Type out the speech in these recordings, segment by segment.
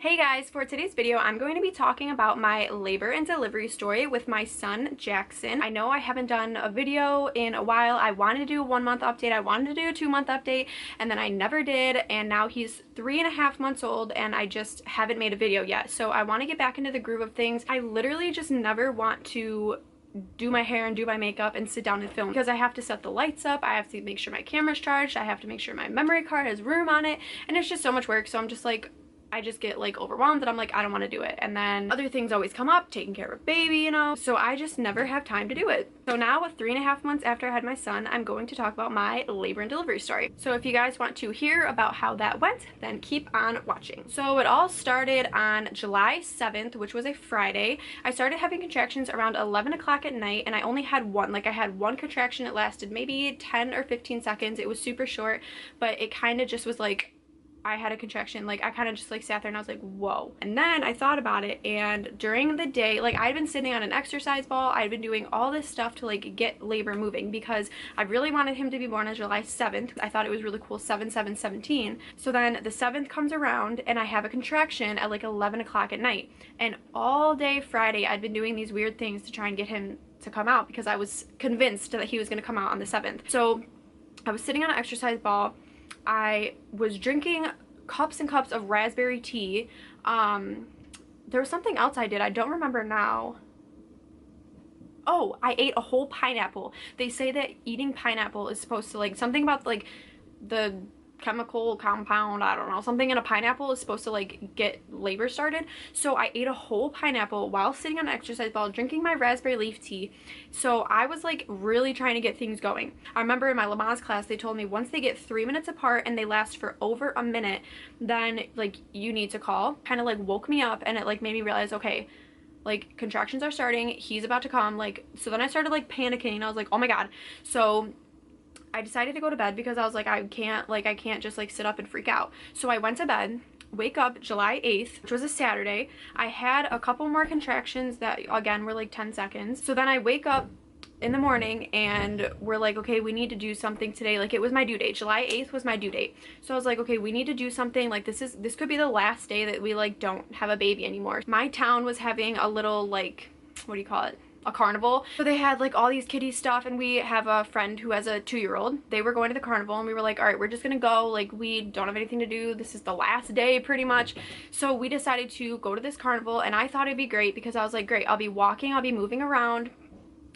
Hey guys, for today's video, I'm going to be talking about my labor and delivery story with my son, Jackson. I know I haven't done a video in a while. I wanted to do a 1 month update, I wanted to do a 2 month update, and then I never did, and now he's 3.5 months old and I just haven't made a video yet. So I want to get back into the groove of things. I literally just never want to do my hair and do my makeup and sit down and film because I have to set the lights up, I have to make sure my camera's charged, I have to make sure my memory card has room on it, and it's just so much work. So I'm just like, I just get like overwhelmed and I'm like, I don't want to do it. And then other things always come up, taking care of a baby, you know, so I just never have time to do it. So now with 3.5 months after I had my son, I'm going to talk about my labor and delivery story. So if you guys want to hear about how that went, then keep on watching. So it all started on July 7th, which was a Friday. I started having contractions around 11 o'clock at night, and I only had one. Like, I had one contraction. It lasted maybe 10 or 15 seconds. It was super short, but it kind of just was like, I had a contraction. Like, I kind of just like sat there and I was like, whoa. And then I thought about it, and during the day, like, I'd been sitting on an exercise ball, I'd been doing all this stuff to like get labor moving because I really wanted him to be born on July 7th. I thought it was really cool, 7/7/17. So then the 7th comes around and I have a contraction at like 11 o'clock at night, and all day Friday I'd been doing these weird things to try and get him to come out because I was convinced that he was going to come out on the 7th. So I was sitting on an exercise ball, I was drinking cups and cups of raspberry tea. There was something else I did, I don't remember now. Oh, I ate a whole pineapple. They say that eating pineapple is supposed to, like, something about like the chemical compound, I don't know, something in a pineapple is supposed to like get labor started. So I ate a whole pineapple while sitting on an exercise ball drinking my raspberry leaf tea. So I was like really trying to get things going. I remember in my Lamaze class they told me once they get 3 minutes apart and they last for over a minute, then like you need to call. Kind of like woke me up, and it like made me realize, okay, like contractions are starting, he's about to come. Like, so then I started like panicking. I was like, oh my god. So I decided to go to bed because I was like, I can't just like sit up and freak out. So I went to bed, wake up July 8th, which was a Saturday. I had a couple more contractions that again were like 10 seconds. So then I wake up in the morning and we're like, okay, we need to do something today. Like, it was my due date. July 8th was my due date. So I was like, okay, we need to do something. Like, this could be the last day that we like don't have a baby anymore. My town was having a little, like, what do you call it? A carnival. So they had like all these kiddie stuff, and we have a friend who has a 2-year-old. They were going to the carnival and we were like, all right, we're just gonna go. Like, we don't have anything to do. This is the last day pretty much. So we decided to go to this carnival, and I thought it'd be great because I was like, great, I'll be walking, I'll be moving around.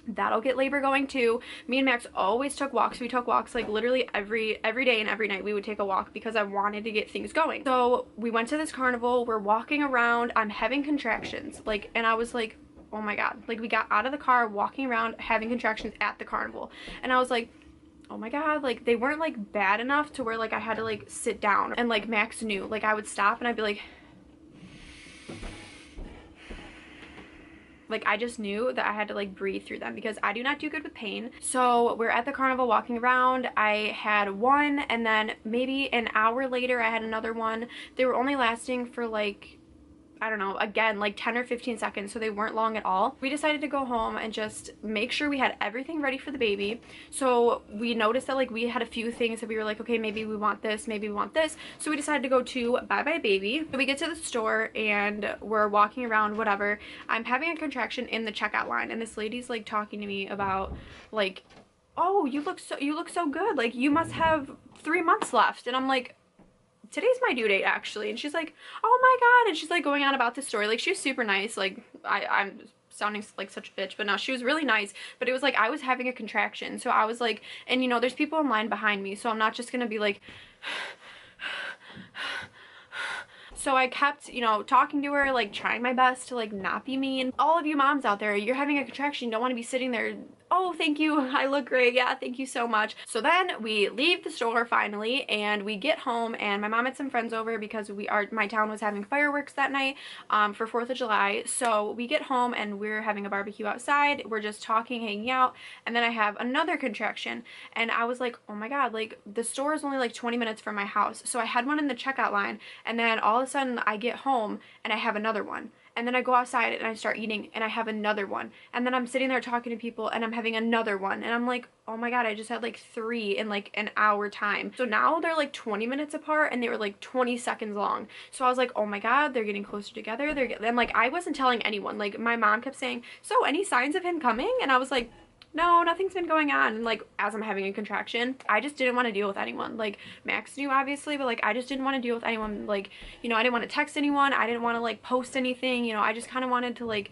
That'll get labor going too. Me and Max always took walks. We took walks like literally every day and every night we would take a walk because I wanted to get things going. So we went to this carnival, we're walking around, I'm having contractions, like, and I was like, oh my god. Like, we got out of the car, walking around, having contractions at the carnival, and I was like, oh my god. Like, they weren't like bad enough to where like I had to like sit down, and like Max knew, like I would stop and I'd be like I just knew that I had to like breathe through them because I do not do good with pain. So we're at the carnival walking around. I had one, and then maybe an hour later I had another one. They were only lasting for like, I don't know, again, like 10 or 15 seconds, so they weren't long at all. We decided to go home and just make sure we had everything ready for the baby. So we noticed that like we had a few things that we were like, okay, maybe we want this, maybe we want this. So we decided to go to Bye Bye Baby. So we get to the store and we're walking around, whatever. I'm having a contraction in the checkout line, and this lady's like talking to me about like, oh, you look so good. Like, you must have 3 months left. And I'm like, today's my due date actually. And she's like, oh my god, and she's like going on about this story. Like, she was super nice. Like, I'm sounding like such a bitch, but no, she was really nice. But it was like I was having a contraction, so I was like, and you know, there's people in line behind me, so I'm not just gonna be like so I kept, you know, talking to her, like trying my best to like not be mean. All of you moms out there, you're having a contraction, you don't want to be sitting there, oh, thank you, I look great, yeah, thank you so much. So then we leave the store finally, and we get home, and my mom had some friends over because my town was having fireworks that night for 4th of July. So we get home and we're having a barbecue outside, we're just talking, hanging out, and then I have another contraction, and I was like, oh my god, like the store is only like 20 minutes from my house. So I had one in the checkout line, and then all all of a sudden I get home and I have another one. And then I go outside and I start eating and I have another one. And then I'm sitting there talking to people and I'm having another one. And I'm like, oh my God, I just had like 3 in like an hour time. So now they're like 20 minutes apart and they were like 20 seconds long. So I was like, oh my God, they're getting closer together. And like, I wasn't telling anyone. Like my mom kept saying, so any signs of him coming? And I was like, no, nothing's been going on. And like, as I'm having a contraction, I just didn't want to deal with anyone. Like Max knew obviously, but like I just didn't want to deal with anyone. Like, you know, I didn't want to text anyone. I didn't want to like post anything, you know, I just kind of wanted to like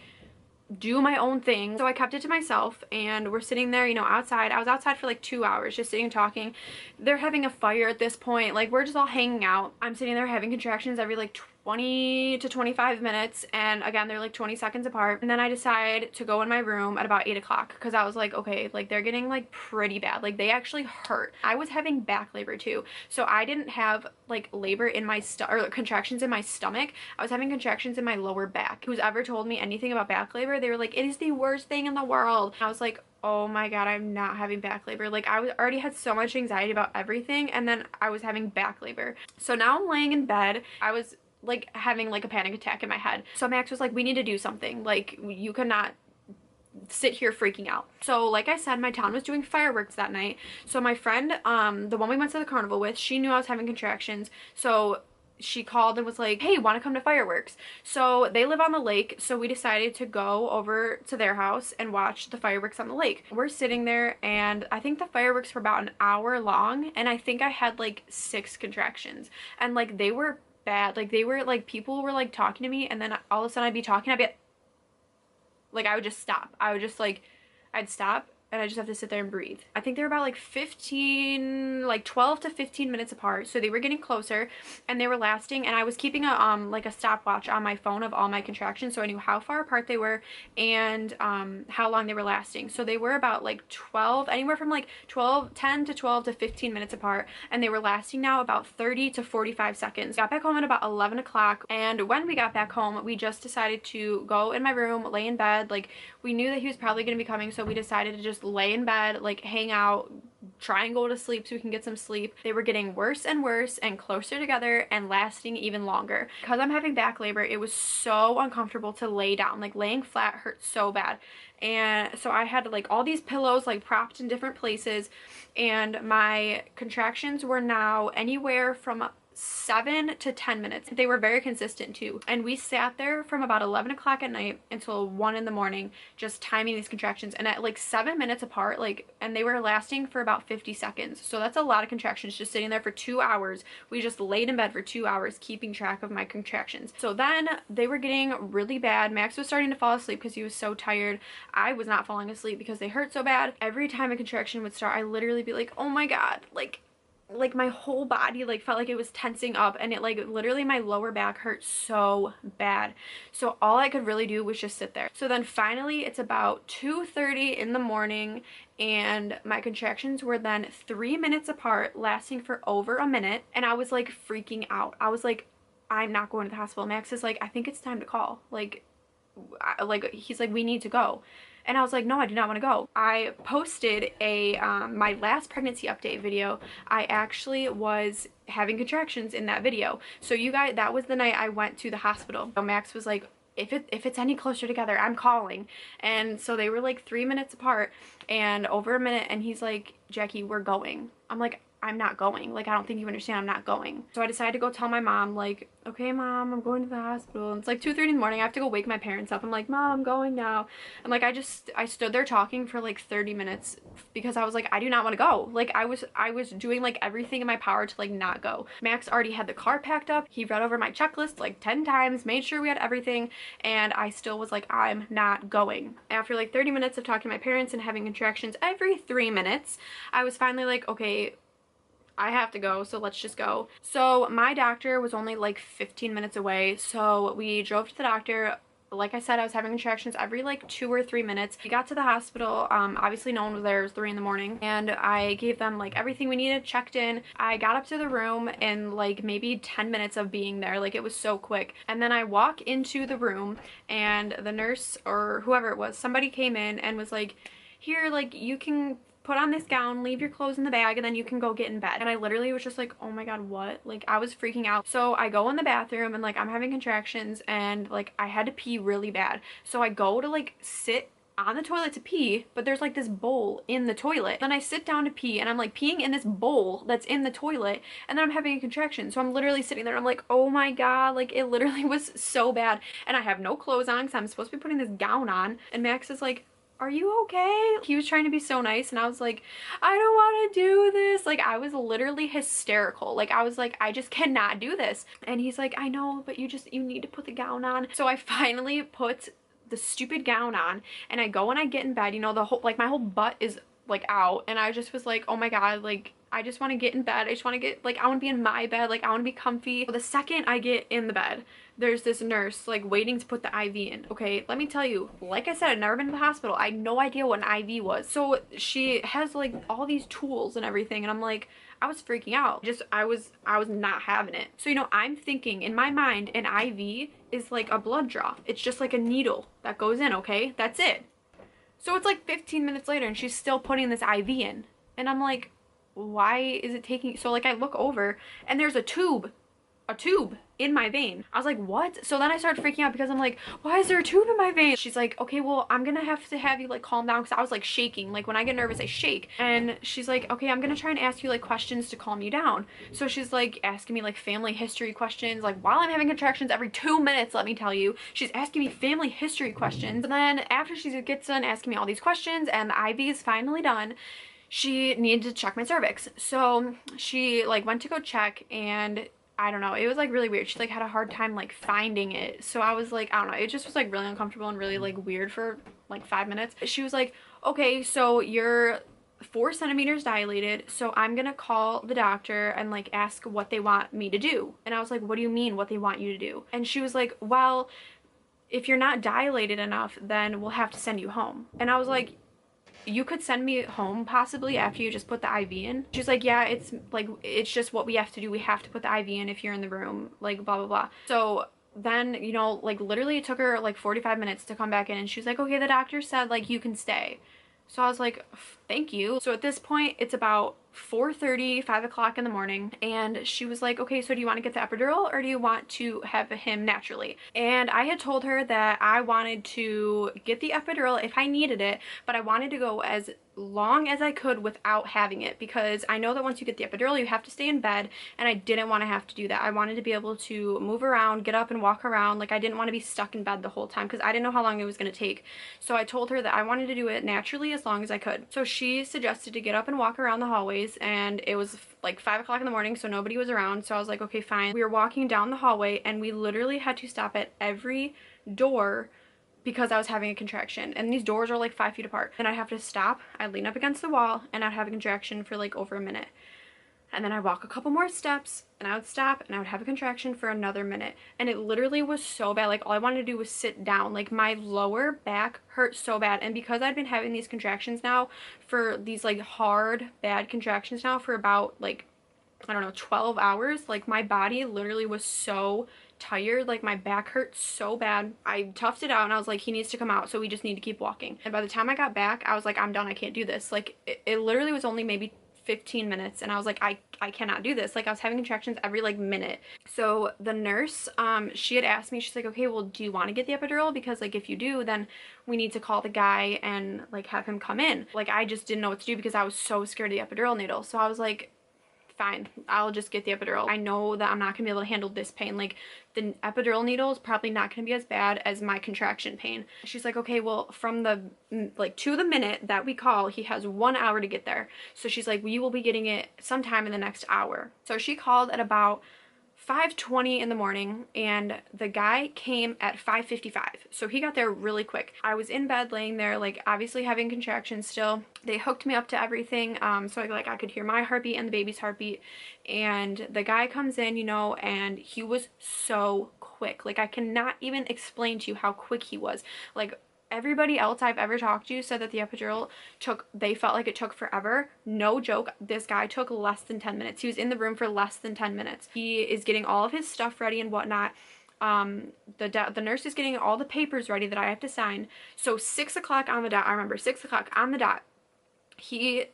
do my own thing. So I kept it to myself, and we're sitting there, you know, outside. I was outside for like 2 hours just sitting and talking. They're having a fire at this point. Like we're just all hanging out. I'm sitting there having contractions every like 20 to 25 minutes, and again they're like 20 seconds apart. And then I decide to go in my room at about 8 o'clock because I was like, okay, like they're getting like pretty bad, like they actually hurt. I was having back labor too, so I didn't have like labor in my or contractions in my stomach. I was having contractions in my lower back. Who's ever told me anything about back labor, they were like, it is the worst thing in the world. And I was like, oh my God, I'm not having back labor. Like I already had so much anxiety about everything, and then I was having back labor. So now I'm laying in bed. I was like having like a panic attack in my head. So Max was like, we need to do something. Like you cannot sit here freaking out. So like I said, my town was doing fireworks that night. So my friend, the one we went to the carnival with, she knew I was having contractions. So she called and was like, hey, want to come to fireworks? So they live on the lake, so we decided to go over to their house and watch the fireworks on the lake. We're sitting there, and I think the fireworks were about an hour long, and I think I had like 6 contractions, and like they were bad. Like they were like, people were like talking to me, and then all of a sudden I'd be talking, I'd be like, I would just stop. I would just like, I'd stop and I just have to sit there and breathe. I think they're about like 12 to 15 minutes apart. So they were getting closer and they were lasting, and I was keeping a like a stopwatch on my phone of all my contractions, so I knew how far apart they were and how long they were lasting. So they were about like 10 to 12 to 15 minutes apart, and they were lasting now about 30 to 45 seconds. Got back home at about 11 o'clock, and when we got back home, we just decided to go in my room, lay in bed. Like we knew that he was probably going to be coming, so we decided to just lay in bed, like hang out, try and go to sleep so we can get some sleep. They were getting worse and worse and closer together and lasting even longer. Because I'm having back labor, it was so uncomfortable to lay down. Like laying flat hurt so bad. And so I had like all these pillows like propped in different places, and my contractions were now anywhere from 7 to 10 minutes. They were very consistent too. And we sat there from about 11 o'clock at night until 1 in the morning, just timing these contractions. And at like 7 minutes apart, like, and they were lasting for about 50 seconds. So that's a lot of contractions just sitting there for 2 hours. We just laid in bed for 2 hours, keeping track of my contractions. So then they were getting really bad. Max was starting to fall asleep because he was so tired. I was not falling asleep because they hurt so bad. Every time a contraction would start, I literally be like, oh my God, like my whole body like felt like it was tensing up, and it like literally my lower back hurt so bad. So all I could really do was just sit there. So then finally it's about 2:30 in the morning, and my contractions were then 3 minutes apart, lasting for over a minute, and I was like freaking out. I was like, I'm not going to the hospital. Max is like, I think it's time to call. Like he's like, we need to go. And I was like, no, I do not want to go. I posted a my last pregnancy update video. I actually was having contractions in that video. So you guys, that was the night I went to the hospital. So Max was like, if it's any closer together, I'm calling. And so they were like 3 minutes apart and over a minute, and he's like, Jackie, we're going. I'm like, I'm not going. Like, I don't think you understand, I'm not going. So I decided to go tell my mom, like, okay, Mom, I'm going to the hospital. And it's like 2:30 in the morning. I have to go wake my parents up. I'm like, Mom, I'm going now. And like, I stood there talking for like 30 minutes because I was like, I do not want to go. Like, I was doing like everything in my power to like not go. Max already had the car packed up. He read over my checklist like 10 times, made sure we had everything. And I still was like, I'm not going. After like 30 minutes of talking to my parents and having contractions every 3 minutes, I was finally like, okay, I have to go, so let's just go. So my doctor was only like 15 minutes away, so we drove to the doctor. Like I said, I was having contractions every like 2 or 3 minutes. We got to the hospital. Obviously no one was there. It was 3 in the morning, and I gave them like everything we needed, checked in. I got up to the room in like maybe 10 minutes of being there. Like, it was so quick. And then I walk into the room, and the nurse or whoever it was, somebody came in and was like, here, like, you can put on this gown, leave your clothes in the bag, and then you can go get in bed. And I literally was just like, oh my god, what? Like, I was freaking out. So I go in the bathroom and like I'm having contractions and like I had to pee really bad. So I go to like sit on the toilet to pee, but there's like this bowl in the toilet. Then I sit down to pee and I'm like peeing in this bowl that's in the toilet, and then I'm having a contraction. So I'm literally sitting there and I'm like, oh my god, like it literally was so bad. And I have no clothes on because I'm supposed to be putting this gown on, and Max is like, are you okay? He was trying to be so nice and I was like, I don't want to do this. Like, I was literally hysterical. Like, I was like, I just cannot do this. And he's like, I know, but you need to put the gown on. So I finally put the stupid gown on and I go and I get in bed, you know, the whole, like my whole butt is like out, and I just was like, oh my god, like I just want to get in bed. I just want to get, like, I want to be in my bed, like I want to be comfy. The second I get in the bed, there's this nurse like waiting to put the IV in. Okay, let me tell you, like I said, I've never been to the hospital. I had no idea what an IV was. So she has like all these tools and everything, and I'm like, I was freaking out. Just I was not having it. So, you know, I'm thinking in my mind an IV is like a blood draw. It's just like a needle that goes in, okay? That's it. So it's like 15 minutes later and she's still putting this IV in. And I'm like, why is it taking? So like I look over and there's a tube in my vein. I was like, what? So then I started freaking out because I'm like, why is there a tube in my vein? She's like, okay, well, I'm gonna have to have you like calm down, because I was like shaking. Like when I get nervous, I shake. And she's like, okay, I'm gonna try and ask you like questions to calm you down. So she's like asking me like family history questions, like while I'm having contractions every 2 minutes, let me tell you. She's asking me family history questions. And then after she gets done asking me all these questions and the IV is finally done, she needed to check my cervix. So she like went to go check, and I don't know, it was like really weird. She like had a hard time like finding it. So I was like, I don't know, it just was like really uncomfortable and really like weird for like 5 minutes. She was like, okay, so you're 4 centimeters dilated, so I'm gonna call the doctor and like ask what they want me to do. And I was like, what do you mean what they want you to do? And she was like, well, if you're not dilated enough, then we'll have to send you home. And I was like, you could send me home possibly after you just put the IV in? She's like, yeah, it's like, it's just what we have to do. We have to put the IV in if you're in the room, like blah, blah, blah. So then, you know, like literally it took her like 45 minutes to come back in, and she was like, okay, the doctor said like you can stay. So I was like, thank you. So at this point, it's about 4:30, 5 o'clock in the morning, and she was like, okay, so do you want to get the epidural or do you want to have him naturally? And I had told her that I wanted to get the epidural if I needed it, but I wanted to go as long as I could without having it, because I know that once you get the epidural you have to stay in bed, and I didn't want to have to do that. I wanted to be able to move around, get up and walk around. Like I didn't want to be stuck in bed the whole time because I didn't know how long it was going to take. So I told her that I wanted to do it naturally as long as I could. So she suggested to get up and walk around the hallways, and it was like 5 o'clock in the morning, so nobody was around. So I was like, okay, fine. We were walking down the hallway and we literally had to stop at every door because I was having a contraction, and these doors are like 5 feet apart. And I'd have to stop, I'd lean up against the wall, and I'd have a contraction for like over a minute. And then I'd walk a couple more steps and I would stop and I would have a contraction for another minute. And it literally was so bad. Like all I wanted to do was sit down. Like my lower back hurt so bad. And because I'd been having these contractions now for these like hard, bad contractions now for about like, I don't know, 12 hours, like my body literally was so tired. Like my back hurt so bad. I toughed it out and I was like, he needs to come out, so we just need to keep walking. And by the time I got back, I was like, I'm done, I can't do this. Like it literally was only maybe 15 minutes and I was like, I cannot do this. Like I was having contractions every like minute. So the nurse, she had asked me, she's like, okay, well, do you want to get the epidural? Because like if you do, then we need to call the guy and like have him come in. Like I just didn't know what to do because I was so scared of the epidural needle. So I was like, fine, I'll just get the epidural. I know that I'm not gonna be able to handle this pain. Like the epidural needle is probably not gonna be as bad as my contraction pain. She's like, okay, well, from the like to the minute that we call, he has 1 hour to get there. So she's like, we will be getting it sometime in the next hour. So she called at about 5:20 in the morning, and the guy came at 5:55. So he got there really quick. I was in bed laying there, like obviously having contractions still. They hooked me up to everything, so I could hear my heartbeat and the baby's heartbeat. And the guy comes in, you know, and he was so quick. Like I cannot even explain to you how quick he was. Like everybody else I've ever talked to said that the epidural they felt like it took forever. No joke, this guy took less than 10 minutes. He was in the room for less than 10 minutes. He is getting all of his stuff ready and whatnot. The nurse is getting all the papers ready that I have to sign. So 6 o'clock on the dot, I remember 6 o'clock on the dot, he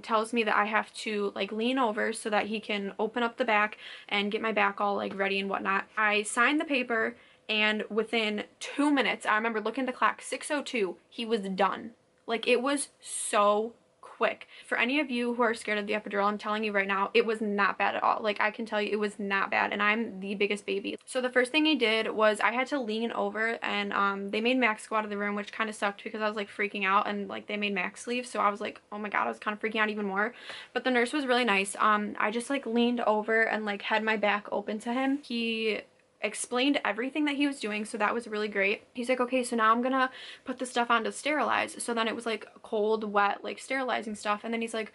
tells me that I have to like lean over so that he can open up the back and get my back all like ready and whatnot. I signed the paper, and within 2 minutes, I remember looking at the clock, 6:02, he was done. Like, it was so quick. For any of you who are scared of the epidural, I'm telling you right now, it was not bad at all. Like, I can tell you it was not bad, and I'm the biggest baby. So the first thing he did was I had to lean over, and they made Max go out of the room, which kind of sucked because I was like freaking out, and like they made Max leave, so I was like, oh my god, I was kind of freaking out even more. But the nurse was really nice. I just like leaned over and like had my back open to him. He explained everything that he was doing, so that was really great. He's like, okay, so now I'm gonna put the stuff on to sterilize. So then it was like cold, wet, like sterilizing stuff, and then he's like,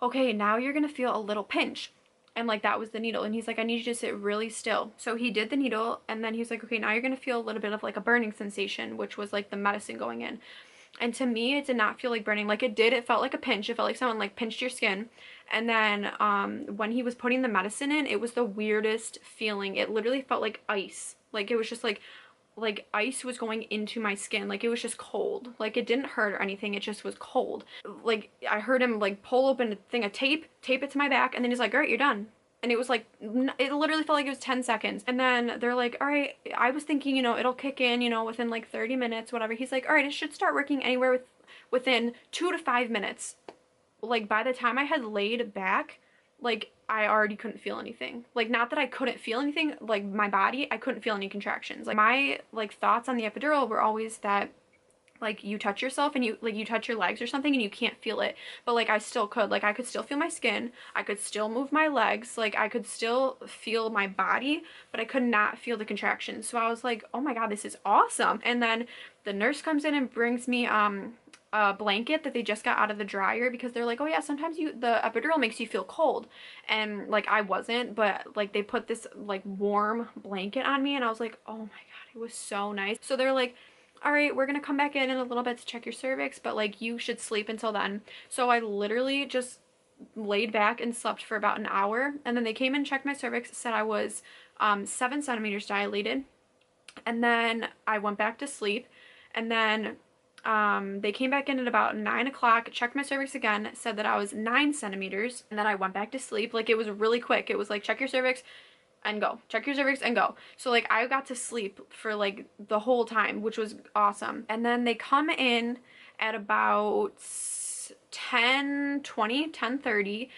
okay, now you're gonna feel a little pinch. And like that was the needle, and he's like, I need you to sit really still. So he did the needle, and then he was like, okay, now you're gonna feel a little bit of like a burning sensation, which was like the medicine going in. And to me, it did not feel like burning. Like, it did, it felt like a pinch. It felt like someone like pinched your skin. And then when he was putting the medicine in, it was the weirdest feeling. It literally felt like ice. Like, it was just like ice was going into my skin. Like, it was just cold. Like, it didn't hurt or anything, it just was cold. Like, I heard him like pull open a thing of tape it to my back, and then he's like, all right, you're done. And it was like, it literally felt like it was 10 seconds. And then they're like, all right, I was thinking, you know, it'll kick in, you know, within like 30 minutes, whatever. He's like, all right, it should start working anywhere within 2 to 5 minutes. Like, by the time I had laid back, like, I already couldn't feel anything. Like, not that I couldn't feel anything, like my body, I couldn't feel any contractions. Like, my like thoughts on the epidural were always that like you touch yourself and you touch your legs or something and you can't feel it, but like I still could. Like, I could still feel my skin, I could still move my legs, like I could still feel my body, but I could not feel the contractions. So I was like, oh my god, this is awesome. And then the nurse comes in and brings me a blanket that they just got out of the dryer, because they're like, oh yeah, sometimes the epidural makes you feel cold. And like, I wasn't, but like they put this like warm blanket on me, and I was like, oh my god, it was so nice. So they're like, all right, we're gonna come back in a little bit to check your cervix, but like you should sleep until then. So I literally just laid back and slept for about an hour, and then they came and checked my cervix, said I was 7 centimeters dilated, and then I went back to sleep. And then they came back in at about 9 o'clock, checked my cervix again, said that I was 9 centimeters, and then I went back to sleep. Like, it was really quick. It was like, check your cervix and go, check your cervix and go. So like, I got to sleep for like the whole time, which was awesome. And then they come in at about 10:30,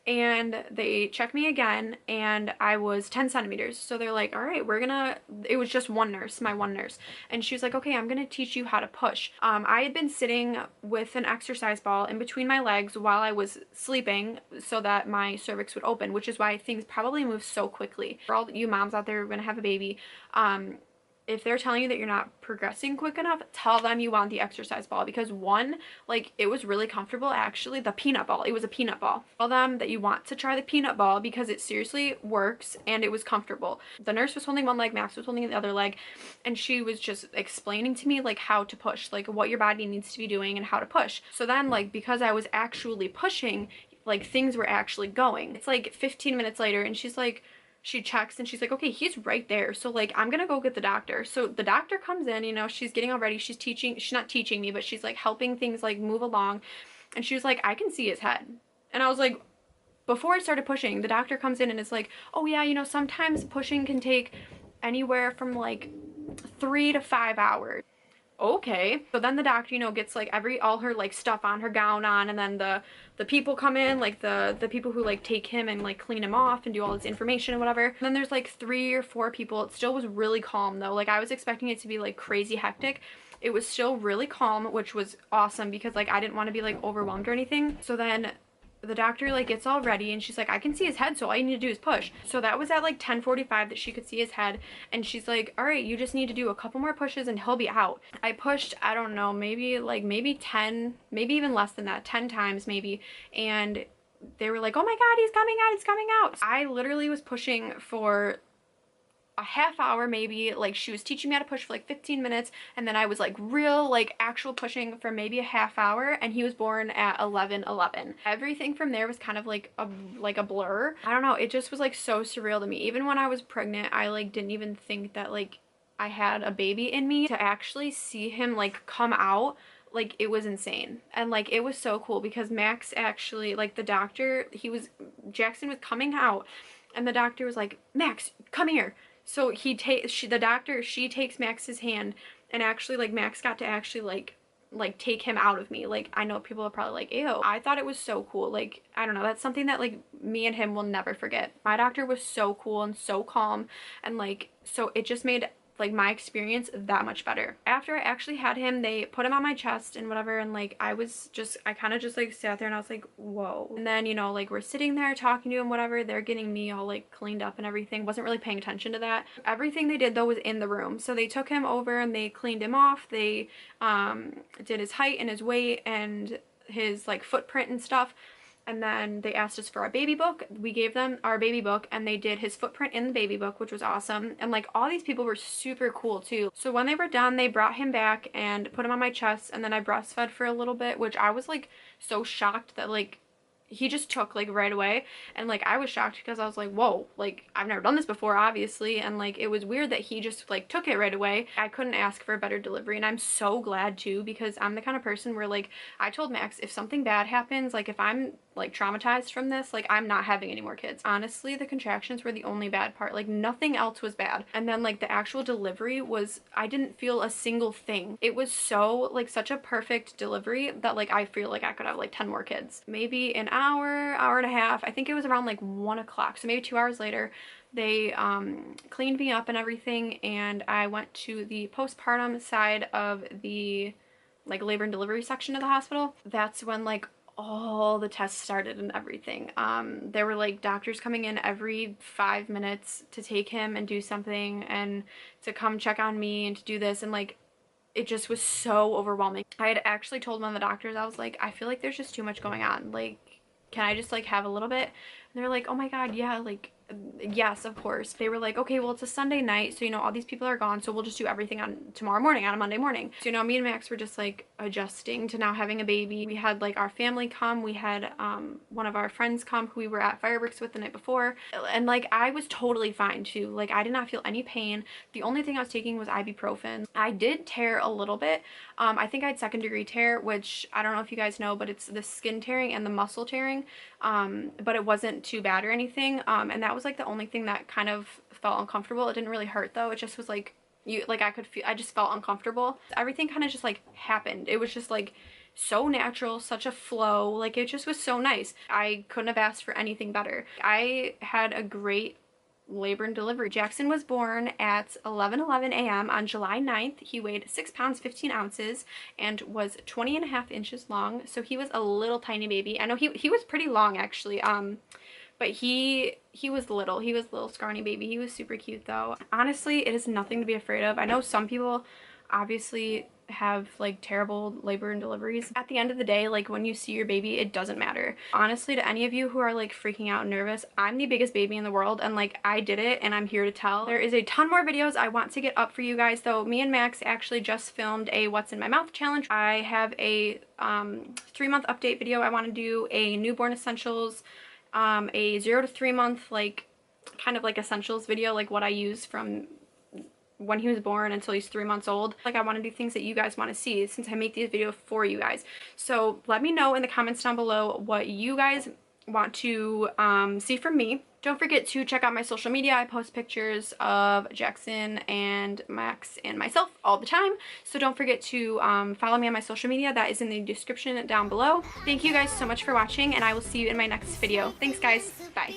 and they check me again, and I was 10 centimeters. So they're like, all right, it was just one nurse, my one nurse. And she was like, okay, I'm gonna teach you how to push. I had been sitting with an exercise ball in between my legs while I was sleeping so that my cervix would open, which is why things probably move so quickly. For all you moms out there who are gonna have a baby, if they're telling you that you're not progressing quick enough, tell them you want the exercise ball, because one, like, it was really comfortable. Actually, the peanut ball, it was a peanut ball. Tell them that you want to try the peanut ball because it seriously works and it was comfortable. The nurse was holding one leg, Max was holding the other leg, and she was just explaining to me like how to push, like what your body needs to be doing and how to push. So then, like, because I was actually pushing, like, things were actually going. It's like 15 minutes later, and she's like, she checks and she's like, okay, he's right there. So like, I'm gonna go get the doctor. So the doctor comes in, you know, she's getting all ready. She's not teaching me, but she's like helping things like move along. And she was like, I can see his head. And I was like, before I started pushing, the doctor comes in and is like, oh yeah, you know, sometimes pushing can take anywhere from like 3 to 5 hours. Okay. So then the doctor, you know, gets like all her like stuff on, her gown on, and then the people come in, like the people who like take him and like clean him off and do all this information and whatever. And then there's like 3 or 4 people. It still was really calm though. Like, I was expecting it to be like crazy hectic. It was still really calm, which was awesome because like I didn't want to be like overwhelmed or anything. So then the doctor like gets all ready, and she's like, I can see his head, so all you need to do is push. So that was at like 10:45 that she could see his head, and she's like, all right, you just need to do a couple more pushes and he'll be out. I pushed, I don't know, maybe 10, maybe even less than that, 10 times maybe, and they were like, oh my god, he's coming out, he's coming out. I literally was pushing for a half hour maybe. Like, she was teaching me how to push for like 15 minutes, and then I was like real like actual pushing for maybe a half hour, and he was born at 11:11. Everything from there was kind of like a blur. I don't know, it just was like so surreal to me. Even when I was pregnant, I like didn't even think that like I had a baby in me. To actually see him like come out like it was insane. And like it was so cool because Max actually, like the doctor, Jaxson was coming out and the doctor was like, Max, come here. So she takes Max's hand, and actually like Max got to actually like take him out of me. Like I know people are probably like, ew. I thought it was so cool. Like I don't know, that's something that like me and him will never forget. My doctor was so cool and so calm, and like so it just made like my experience that much better. After I actually had him, they put him on my chest and whatever, and like I kind of just like sat there and I was like, whoa. And then, you know, like we're sitting there talking to him, whatever, they're getting me all like cleaned up and everything. Wasn't really paying attention to that. Everything they did though was in the room. So they took him over and they cleaned him off. They did his height and his weight and his like footprint and stuff. And then they asked us for our baby book. We gave them our baby book and they did his footprint in the baby book, which was awesome. And like all these people were super cool too. So when they were done, they brought him back and put him on my chest, and then I breastfed for a little bit, which I was like so shocked that like he just took like right away. And like I was shocked because I was like, whoa, like I've never done this before, obviously, and like it was weird that he just like took it right away. I couldn't ask for a better delivery, and I'm so glad too, because I'm the kind of person where like I told Max, if something bad happens, like if I'm like traumatized from this, like I'm not having any more kids. Honestly, the contractions were the only bad part. Like nothing else was bad. And then like the actual delivery was, I didn't feel a single thing. It was so like such a perfect delivery that like I feel like I could have like 10 more kids. Maybe an hour and a half. I think it was around like 1 o'clock. So maybe 2 hours later, they cleaned me up and everything, and I went to the postpartum side of the like labor and delivery section of the hospital. That's when like all the tests started and everything. There were like doctors coming in every 5 minutes to take him and do something, and to come check on me and to do this, and like it just was so overwhelming. I had actually told one of the doctors, I was like, I feel like there's just too much going on. Like, can I just like have a little bit? And they're like, oh my god, yeah, like yes, of course. They were like, okay, well it's a Sunday night, so you know all these people are gone, so we'll just do everything on tomorrow morning, on a Monday morning. So you know, me and Max were just like adjusting to now having a baby. We had like our family come, we had one of our friends come who we were at fireworks with the night before, and like I was totally fine too. Like I did not feel any pain. The only thing I was taking was ibuprofen. I did tear a little bit. I think I had 2nd degree tear, which I don't know if you guys know, but it's the skin tearing and the muscle tearing, but it wasn't too bad or anything, and that was like the only thing that kind of felt uncomfortable. It didn't really hurt though. It just was like, I just felt uncomfortable. Everything kind of just like happened. It was just like so natural, such a flow. Like it just was so nice. I couldn't have asked for anything better. I had a great labor and delivery. Jaxson was born at 11:11 a.m. on July 9th. He weighed 6 pounds 15 ounces and was 20.5 inches long. So he was a little tiny baby. I know he was pretty long actually. But he was little. He was a little scrawny baby. He was super cute though. Honestly, it is nothing to be afraid of. I know some people obviously have like terrible labor and deliveries. At the end of the day, like when you see your baby, it doesn't matter. Honestly, to any of you who are like freaking out and nervous, I'm the biggest baby in the world, and like I did it and I'm here to tell. There is a ton more videos I want to get up for you guys though. Me and Max actually just filmed a what's in my mouth challenge. I have a 3-month update video I want to do, a newborn essentials, a 0 to 3 month like kind of like essentials video, like what I use from when he was born until he's 3 months old. Like I want to do things that you guys want to see since I make these videos for you guys. So let me know in the comments down below what you guys want to see from me. Don't forget to check out my social media. I post pictures of Jaxson and Max and myself all the time. So don't forget to follow me on my social media. That is in the description down below. Thank you guys so much for watching, and I will see you in my next video. Thanks guys. Bye.